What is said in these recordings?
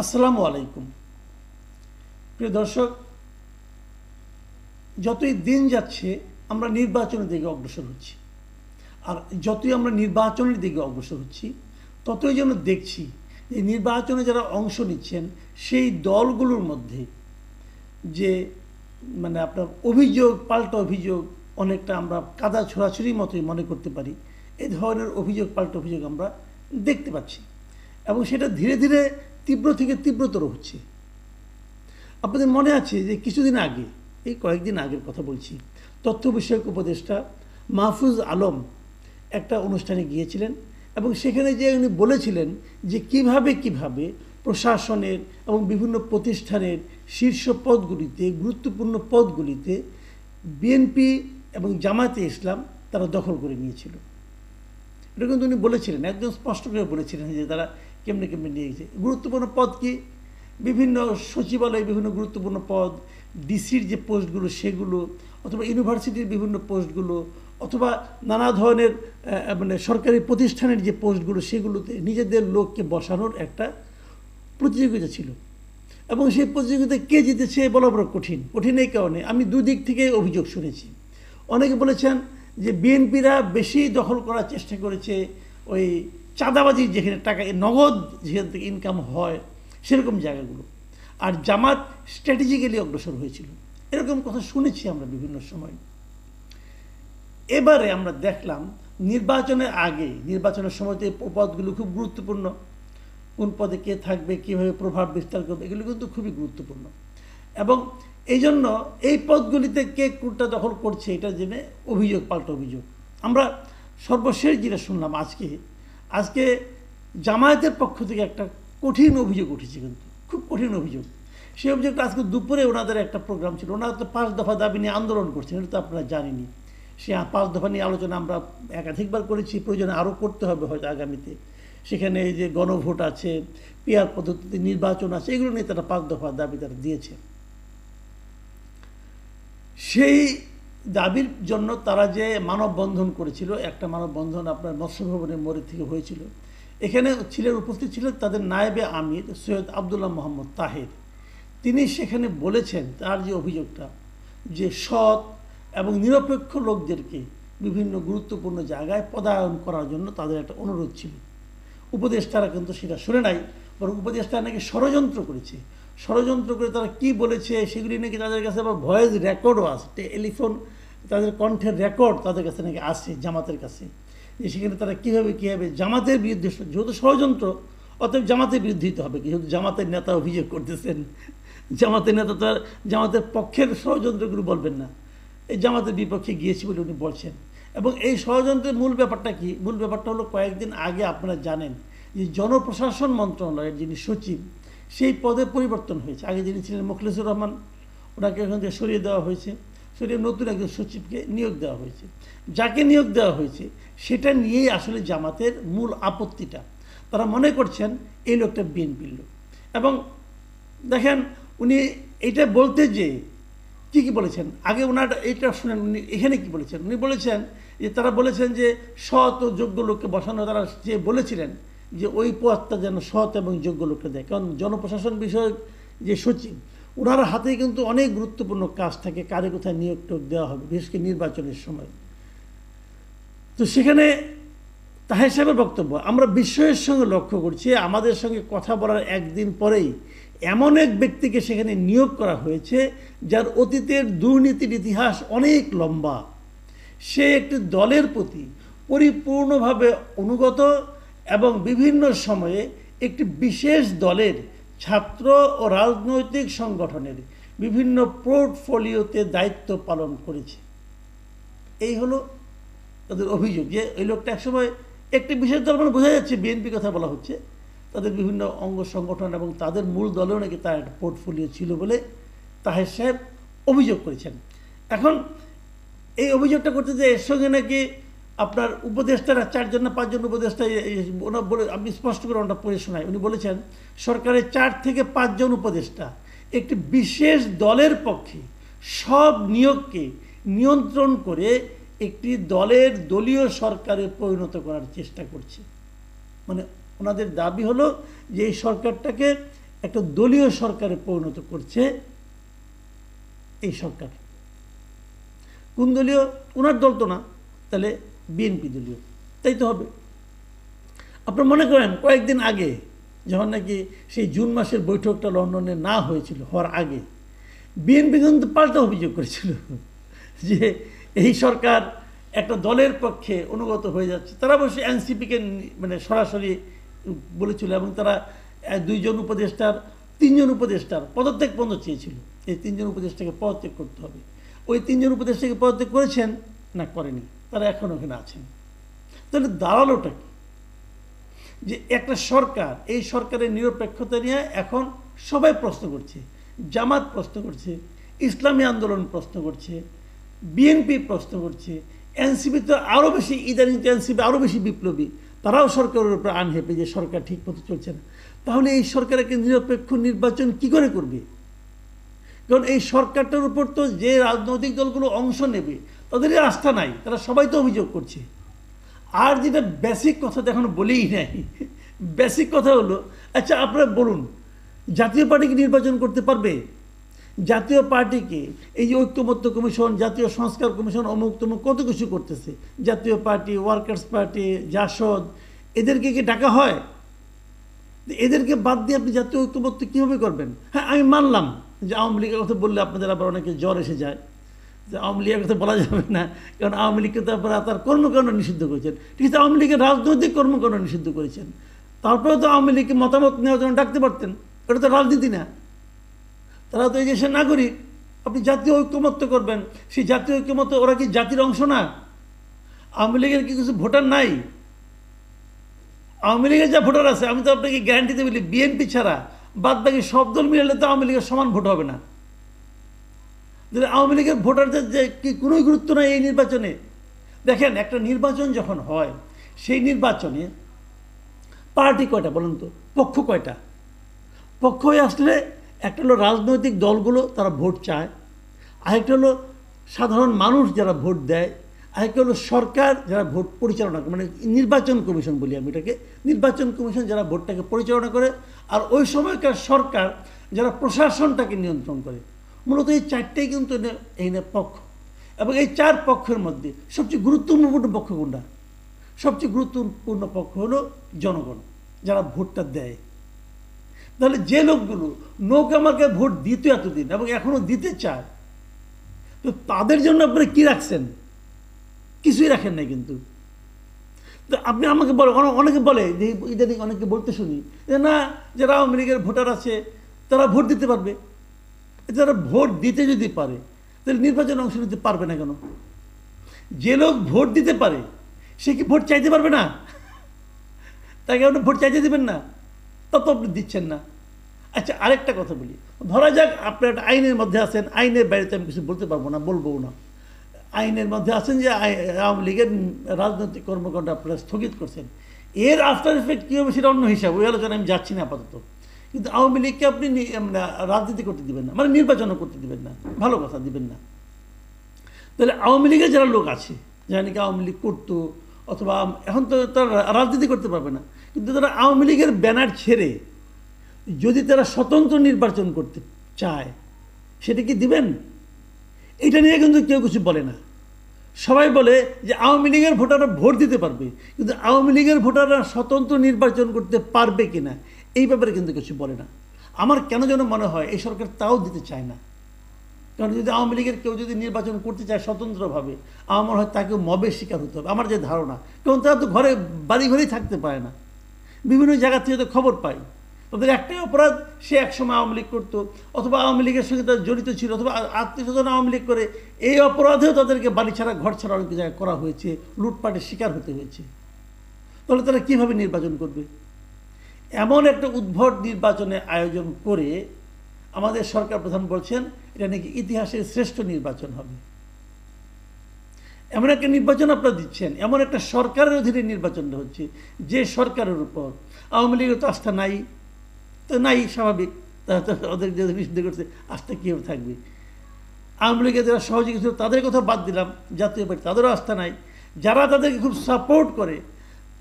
আসসালামু আলাইকুম। প্রিয় দর্শক, যতই দিন যাচ্ছে আমরা নির্বাচনের দিকে অগ্রসর হচ্ছি, আর যতই আমরা নির্বাচনের দিকে অগ্রসর হচ্ছি ততই যেন দেখছি যে নির্বাচনে যারা অংশ নিচ্ছেন সেই দলগুলোর মধ্যে যে আপনার অভিযোগ, পাল্টা অভিযোগ, অনেকটা আমরা কাদা ছোড়াছুড়ির মতোই মনে করতে পারি। এই ধরনের অভিযোগ, পাল্টা অভিযোগ আমরা দেখতে পাচ্ছি এবং সেটা ধীরে ধীরে তীব্র থেকে তীব্রতর হচ্ছে। আপনাদের মনে আছে যে কিছুদিন আগে, এই কয়েকদিন আগের কথা বলছি, তথ্য বিষয়ক উপদেষ্টা মাহফুজ আলম একটা অনুষ্ঠানে গিয়েছিলেন এবং সেখানে যে উনি বলেছিলেন যে কিভাবে প্রশাসনের এবং বিভিন্ন প্রতিষ্ঠানের শীর্ষ পদগুলিতে, গুরুত্বপূর্ণ পদগুলিতে বিএনপি এবং জামায়াতে ইসলাম তারা দখল করে নিয়েছিল। এটা কিন্তু উনি বলেছিলেন, একদম স্পষ্ট করে বলেছিলেন যে তারা কেমনে নিয়ে গেছে। গুরুত্বপূর্ণ পদ কি? বিভিন্ন সচিবালয়, বিভিন্ন গুরুত্বপূর্ণ পদ, ডিসির যে পোস্টগুলো সেগুলো, অথবা ইউনিভার্সিটির বিভিন্ন পোস্টগুলো, অথবা নানা ধরনের সরকারি প্রতিষ্ঠানের যে পোস্টগুলো সেগুলোতে নিজেদের লোককে বসানোর একটা প্রতিযোগিতা ছিল। এবং সেই প্রতিযোগিতায় কে জিতেছে বলা বড় কঠিন। এই কারণে আমি দুদিক থেকে অভিযোগ শুনেছি। অনেকে বলেছেন যে বিএনপিরা বেশি দখল করার চেষ্টা করেছে ওই চাঁদাবাজির যেখানে টাকা, নগদ যেখান থেকে ইনকাম হয় সেরকম জায়গাগুলো, আর জামাত স্ট্র্যাটেজিক্যালি অগ্রসর হয়েছিল। এরকম কথা শুনেছি আমরা বিভিন্ন সময়। এবারে আমরা দেখলাম নির্বাচনের আগে, নির্বাচনের সময় এই পদগুলো খুব গুরুত্বপূর্ণ। কোন পদে কে থাকবে, কীভাবে প্রভাব বিস্তার করবে, এগুলো কিন্তু খুবই গুরুত্বপূর্ণ। এবং এই জন্য এই পদগুলিতে কে কোনটা দখল করছে এটা জেনে অভিযোগ, পাল্টা অভিযোগ। আমরা সর্বশেষ যেটা শুনলাম আজকে জামায়াতের পক্ষ থেকে একটা কঠিন অভিযোগ উঠেছে, কিন্তু খুব কঠিন অভিযোগ। সেই অভিযোগটা আজকে দুপুরে ওনাদের একটা প্রোগ্রাম ছিল। ওনারা তো 5 দফা দাবি নিয়ে আন্দোলন করছেন, এটা তো আপনারা জানেনই। সে 5 দফা নিয়ে আলোচনা আমরা একাধিকবার করেছি, প্রয়োজনে আরও করতে হবে হয়তো আগামীতে। সেখানে এই যে গণভোট আছে, পিআর পদ্ধতিতে নির্বাচন আছে, এগুলো নিয়ে তারা 5 দফা দাবি তারা দিয়েছে। সেই দাবির জন্য তারা যে মানববন্ধন করেছিল, একটা মানববন্ধন আপনার মৎস্য ভবনের মোড়ে থেকে হয়েছিল। এখানে উপস্থিত ছিলেন তাদের নায়েবে আমির সৈয়দ আবদুল্লাহ মোহাম্মদ তাহের। তিনি সেখানে বলেছেন তার যে অভিযোগটা, যে সৎ এবং নিরপেক্ষ লোকদেরকে বিভিন্ন গুরুত্বপূর্ণ জায়গায় পদায়ন করার জন্য তাদের একটা অনুরোধ ছিল। উপদেষ্টারা কিন্তু সেটা শুনে নাই, বরং উপদেষ্টারা নাকি ষড়যন্ত্র করেছে। ষড়যন্ত্র করে তারা কি বলেছে সেগুলি নাকি তাদের কাছে আবার ভয়েস রেকর্ডও আছে, টেলিফোন, তাদের কণ্ঠের রেকর্ড তাদের কাছে নাকি আছে জামাতের কাছে, যে সেখানে তারা কীভাবে জামাতের বিরুদ্ধে, যেহেতু ষড়যন্ত্র অতএব জামাতের বিরুদ্ধে দিতে হবে, যেহেতু জামাতের নেতা অভিযোগ করতেছেন। জামাতের নেতা তো আর জামাতের পক্ষের ষড়যন্ত্রগুলো বলবেন না, এই জামাতের বিপক্ষে গিয়েছি বলে উনি বলছেন। এবং এই ষড়যন্ত্রের মূল ব্যাপারটা কি? মূল ব্যাপারটা হলো, কয়েকদিন আগে আপনারা জানেন যে জনপ্রশাসন মন্ত্রণালয়ের যিনি সচিব, সেই পদে পরিবর্তন হয়েছে। আগে যিনি ছিলেন মোখলেসুর রহমান, ওনাকে এখান থেকে সরিয়ে দেওয়া হয়েছে, সরিয়ে নতুন একজন সচিবকে নিয়োগ দেওয়া হয়েছে। যাকে নিয়োগ দেওয়া হয়েছে সেটা নিয়েই আসলে জামাতের মূল আপত্তিটা। তারা মনে করছেন এই লোকটা বিএনপির লোক। এবং দেখেন উনি এইটা বলতে যে কি বলেছেন, আগে ওনার এইটা শুনেন, উনি এখানে কি বলেছেন। উনি বলেছেন যে তারা বলেছেন যে সৎ ও যোগ্য লোককে বসানো, তারা যে বলেছিলেন যে ওই পদটা যেন সৎ এবং যোগ্য লোককে দেয়। কারণ জনপ্রশাসন বিষয়ক যে সচিব, ওনার হাতেই কিন্তু অনেক গুরুত্বপূর্ণ কাজ থাকে, কারে কোথায় নিয়োগ দেওয়া হবে, বিশেষ করে নির্বাচনের সময়। তো সেখানে তাহের সাহেবের বক্তব্য আমরা বিস্ময়ের সঙ্গে লক্ষ্য করছি, আমাদের সঙ্গে কথা বলার একদিন পরেই এমন এক ব্যক্তিকে সেখানে নিয়োগ করা হয়েছে যার অতীতের দুর্নীতির ইতিহাস অনেক লম্বা। সে একটি দলের প্রতি পরিপূর্ণভাবে অনুগত এবং বিভিন্ন সময়ে একটি বিশেষ দলের ছাত্র ও রাজনৈতিক সংগঠনের বিভিন্ন পোর্টফোলিওতে দায়িত্ব পালন করেছে। এই হলো তাদের অভিযোগ, যে ওই লোকটা একসময় একটি বিশেষ দল, মানে বোঝা যাচ্ছে বিএনপি কথা বলা হচ্ছে, তাদের বিভিন্ন অঙ্গ সংগঠন এবং তাদের মূল দলেও নাকি তার একটা পোর্টফোলিও ছিল বলে তাহের সাহেব অভিযোগ করেছেন। এখন এই অভিযোগটা করতে যে এর সঙ্গে নাকি আপনার উপদেষ্টারা 4 জন না 5 জন উপদেষ্টা, ওনার বলে আপনি স্পষ্ট করে ওনারা পড়ে শোনায়। উনি বলেছেন সরকারের 4 থেকে 5 জন উপদেষ্টা একটি বিশেষ দলের পক্ষে সব নিয়োগকে নিয়ন্ত্রণ করে একটি দলের দলীয় সরকারে পরিণত করার চেষ্টা করছে। মানে ওনাদের দাবি হলো যে এই সরকারটাকে একটা দলীয় সরকারে পরিণত করছে এই সরকার। কোন দলীয়? ওনার দল তো না, তাহলে বিএনপি দলীয়, তাই তো হবে। আপনারা মনে করেন কয়েকদিন আগে যখন নাকি সেই জুন মাসের বৈঠকটা লন্ডনে না হয়েছিল, হওয়ার আগে বিএনপি কিন্তু পাল্টা অভিযোগ করেছিল যে এই সরকার একটা দলের পক্ষে অনুগত হয়ে যাচ্ছে। তারা অবশ্যই এনসিপিকে মানে সরাসরি বলেছিল, এবং তারা 2 জন উপদেষ্টার 3 জন উপদেষ্টার পদত্যাগ পর্যন্ত চেয়েছিল। এই 3 জন উপদেষ্টাকে পদত্যাগ করতে হবে। ওই 3 জন উপদেষ্টাকে পদত্যাগ করেছেন না? করেনি, তারা এখন ওখানে আছেন। তাহলে দাঁড়ালোটা কি? যে একটা সরকার, এই সরকারের নিরপেক্ষতা নিয়ে এখন সবাই প্রশ্ন করছে। জামাত প্রশ্ন করছে, ইসলামী আন্দোলন প্রশ্ন করছে, বিএনপি প্রশ্ন করছে, এনসিপি তো আরও বেশি, ইদানিং তো এনসিপি আরও বেশি বিপ্লবী, তারাও সরকারের উপর আনহেপে যে সরকার ঠিক মতো চলছে না। তাহলে এই সরকার একটা নিরপেক্ষ নির্বাচন কি করে করবে? কারণ এই সরকারটার উপর তো যে রাজনৈতিক দলগুলো অংশ নেবে তাদেরই আস্থা নাই, তারা সবাই তো অভিযোগ করছে। আর যেটা বেসিক কথা তো এখনো বলেই নাই, বেসিক কথা হলো, আচ্ছা আপনারা বলুন, জাতীয় পার্টি কি নির্বাচন করতে পারবে? জাতীয় পার্টিকে এই যে ঐক্যমত্য কমিশন, জাতীয় সংস্কার কমিশন, অমুক তমুক কত কিছু করতেছে, জাতীয় পার্টি, ওয়ার্কার্স পার্টি, জাসদ, এদেরকে কি ডাকা হয়? এদেরকে বাদ দিয়ে আপনি জাতীয় ঐক্যমত্য কীভাবে করবেন? হ্যাঁ, আমি মানলাম যে আওয়ামী লীগের কথা বললে আপনাদের আবার অনেকে জ্বর এসে যায়, যে আওয়ামী লীগের কথা বলা যাবে না, কারণ আওয়ামী লীগকে তো আপনারা তার কর্মকাণ্ড নিষিদ্ধ করেছেন। ঠিক আছে, আওয়ামী লীগের রাজনৈতিক কর্মকাণ্ড নিষিদ্ধ করেছেন, তারপরেও তো আওয়ামী লীগকে মতামত নেওয়ার জন্য ডাকতে পারতেন। এটা তো রাজনীতি না, তারা তো এই দেশের নাগরিক। আপনি জাতীয় ঐক্যমত্য করবেন, সেই জাতীয় ঐক্যমত্য, ওরা কি জাতির অংশ না? আওয়ামী লীগের কি কিছু ভোটার নাই? আওয়ামী লীগের যা ভোটার আছে, আমি তো আপনাকে গ্যারান্টিতে বলি, বিএনপি ছাড়া বাদ বাকি সব দল মিলালে তো আওয়ামী লীগের সমান ভোট হবে না। আওয়ামী লীগের ভোটারদের যে কি কোনোই গুরুত্ব নাই এই নির্বাচনে। দেখেন, একটা নির্বাচন যখন হয়, সেই নির্বাচনে পার্টি কয়টা বলুন তো? পক্ষ কয়টা? পক্ষ হয়ে আসলে একটা হলো রাজনৈতিক দলগুলো, তারা ভোট চায়, আরেকটা হলো সাধারণ মানুষ যারা ভোট দেয়, আরেকটা হলো সরকার যারা ভোট পরিচালনা করে, মানে নির্বাচন কমিশন বলি আমি এটাকে, নির্বাচন কমিশন যারা ভোটটাকে পরিচালনা করে, আর ওই সময়কার সরকার যারা প্রশাসনটাকে নিয়ন্ত্রণ করে। মূলত এই 4টাই কিন্তু এই পক্ষ, এবং এই 4 পক্ষের মধ্যে সবচেয়ে গুরুত্বপূর্ণ পক্ষ কোনটা? সবচেয়ে গুরুত্বপূর্ণ পক্ষ হলো জনগণ, যারা ভোটটা দেয়। তাহলে যে লোকগুলো নৌকা আমাকে ভোট দিত এতদিন এবং এখনো দিতে চায়, তো তাদের জন্য আপনারা কি রাখছেন? কিছুই রাখেন নাই। কিন্তু তো আপনি আমাকে বলে, অনেকে বলে যে ইদানিং অনেকে বলতে শুনি যে না, যারা আওয়ামী লীগের ভোটার আছে তারা ভোট দিতে পারবে। যারা ভোট দিতে যদি পারে, তাহলে নির্বাচনে অংশ নিতে পারবে না কেন? যে লোক ভোট দিতে পারে সে কি ভোট চাইতে পারবে না? তাকে আপনি ভোট চাইতে দেবেন না, তত আপনি দিচ্ছেন না। আচ্ছা, আরেকটা কথা বলি, ধরা যাক আপনার একটা আইনের মধ্যে আছেন, আইনের বাইরে আমি কিছু বলতে পারবো না, বলবো না, আইনের মধ্যে আছেন যে আওয়ামী লীগের রাজনৈতিক কর্মকাণ্ড আপনারা স্থগিত করছেন। এর আফটার এফেক্ট কী হবে সেটা অন্য হিসাব, ওই আলোচনা আমি যাচ্ছি না আপাতত। কিন্তু আওয়ামী লীগকে আপনি রাজনীতি করতে দিবেন না, মানে নির্বাচনও করতে দিবেন না, ভালো কথা, দিবেন না। তাহলে আওয়ামী লীগের যারা লোক আছে, যারা নাকি আওয়ামী লীগ করতো, অথবা এখন তো তারা রাজনীতি করতে পারবে না, কিন্তু তারা আওয়ামী লীগের ব্যানার ছেড়ে যদি তারা স্বতন্ত্র নির্বাচন করতে চায়, সেটা কি দিবেন? এটা নিয়ে কিন্তু কেউ কিছু বলে না। সবাই বলে যে আওয়ামী লীগের ভোটাররা ভোট দিতে পারবে, কিন্তু আওয়ামী লীগের ভোটাররা স্বতন্ত্র নির্বাচন করতে পারবে কিনা এই ব্যাপারে কিন্তু কিছু বলে না। আমার কেন যেন মনে হয় এই সরকার তাও দিতে চায় না। কারণ যদি আওয়ামী লীগের কেউ যদি নির্বাচন করতে চায় স্বতন্ত্রভাবে, আমার মনে হয় তাকেও মবের শিকার হতে হবে, আমার যে ধারণা। কারণ তারা তো বাড়ি ঘরেই থাকতে পারে না, বিভিন্ন জায়গা থেকে তো খবর পাই। তাদের একটাই অপরাধ, সে একসময় আওয়ামী লীগ করতো, অথবা আওয়ামী লীগের সঙ্গে তারা জড়িত ছিল, অথবা আত্মীয় স্বজন আওয়ামী লীগ করে। এই অপরাধেও তাদেরকে বাড়ি ছাড়া, ঘর ছাড়া অনেক জায়গায় করা হয়েছে, লুটপাটের শিকার হতে হয়েছে। তাহলে তারা কীভাবে নির্বাচন করবে? এমন একটা উদ্ভট নির্বাচনের আয়োজন করে আমাদের সরকার প্রধান বলছেন এটা নাকি ইতিহাসের শ্রেষ্ঠ নির্বাচন হবে। এমন একটা নির্বাচন আপনারা দিচ্ছেন, এমন একটা সরকারের অধীনে নির্বাচনটা হচ্ছে, যে সরকারের উপর আওয়ামী লীগের তো আস্থা নাই, তো নাই, স্বাভাবিক, তারা তো ওদের যে নিষিদ্ধ করছে, আস্থা কীভাবে থাকবে? আওয়ামী লীগের যারা সহযোগী ছিল তাদের কথা বাদ দিলাম, জাতীয় পার্টি তাদেরও আস্থা নাই। যারা তাদেরকে খুব সাপোর্ট করে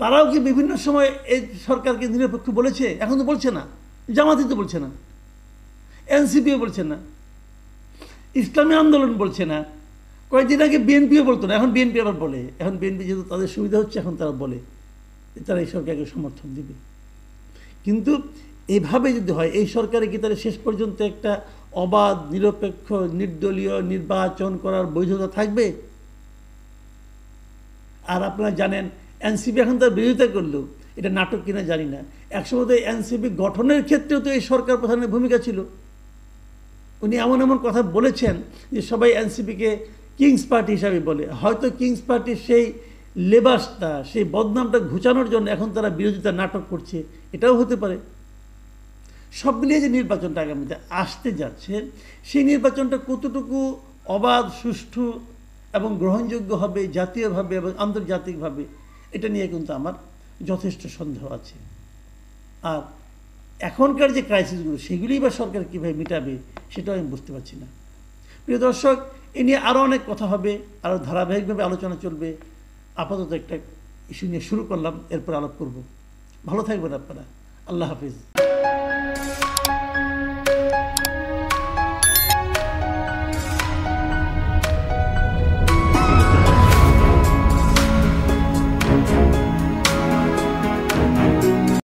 তারাও কি বিভিন্ন সময় এই সরকারকে নিরপেক্ষ বলেছে? এখন তো বলছে না, জামাতি তো বলছে না, এনসিপিও বলছে না, ইসলামী আন্দোলন বলছে না, কয়েকদিন আগে বিএনপিও বলতো না, এখন বিএনপি আবার বলে। এখন বিএনপি যেহেতু তাদের সুবিধা হচ্ছে, এখন তারা বলে তারা এই সরকারকে সমর্থন দিবে। কিন্তু এইভাবে যদি হয়, এই সরকারে কি তারা শেষ পর্যন্ত একটা অবাধ, নিরপেক্ষ, নির্দলীয় নির্বাচন করার বৈধতা থাকবে? আর আপনারা জানেন এনসিপি এখন তার বিরোধিতা করলেও এটা নাটক কিনা জানি না, একসময় তো এনসিপি গঠনের ক্ষেত্রেও তো এই সরকার প্রধানের ভূমিকা ছিল। উনি এমন এমন কথা বলেছেন যে সবাই এনসিপিকে কিংস পার্টি হিসাবে বলে। হয়তো কিংস পার্টির সেই লেবাসটা, সেই বদনামটা ঘুচানোর জন্য এখন তারা বিরোধিতা নাটক করছে, এটাও হতে পারে। সব মিলিয়ে যে নির্বাচনটা আগামীতে আসতে যাচ্ছে, সেই নির্বাচনটা কতটুকু অবাধ, সুষ্ঠু এবং গ্রহণযোগ্য হবে জাতীয়ভাবে এবং আন্তর্জাতিকভাবে, এটা নিয়ে কিন্তু আমার যথেষ্ট সন্দেহ আছে। আর এখনকার যে ক্রাইসিসগুলো, সেগুলি বা সরকার কীভাবে মেটাবে, সেটাও আমি বুঝতে পারছি না। প্রিয় দর্শক, এ নিয়ে আরও অনেক কথা হবে, আরও ধারাবাহিকভাবে আলোচনা চলবে। আপাতত একটা ইস্যু নিয়ে শুরু করলাম, এরপর আলাপ করব। ভালো থাকবেন আপনারা। আল্লাহ হাফিজ।